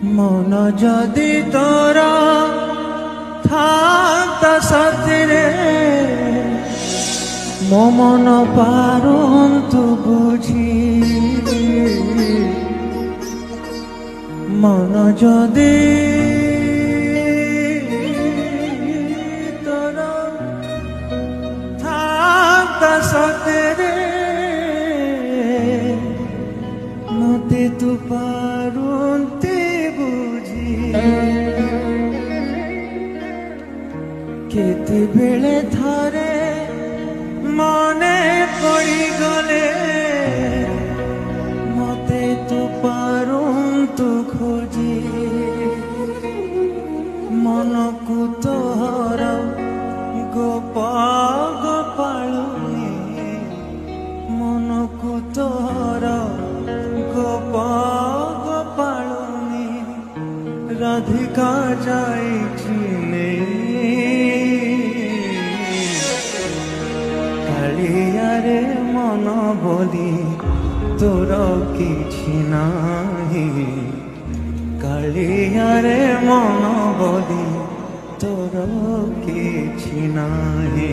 মন যদি তোরা থাকতা সাথে মো মন পারন্তু বুঝি মন যদি তোরা থাকতা সাথে মতে তু পারন্তি বুঝি কেতেবেলে থরে মনে পড়ি গলে মতে তু পারন্তু খোঁজি মনকু তোর গোপ গোপালুনি মনকু তোর গোপ গোপালুনি রাধিকা যাইছি কালিয়ারে মন বলি তোর কিছু নাহি কালিয়ারে মন বলি তোর কিছু নাহি।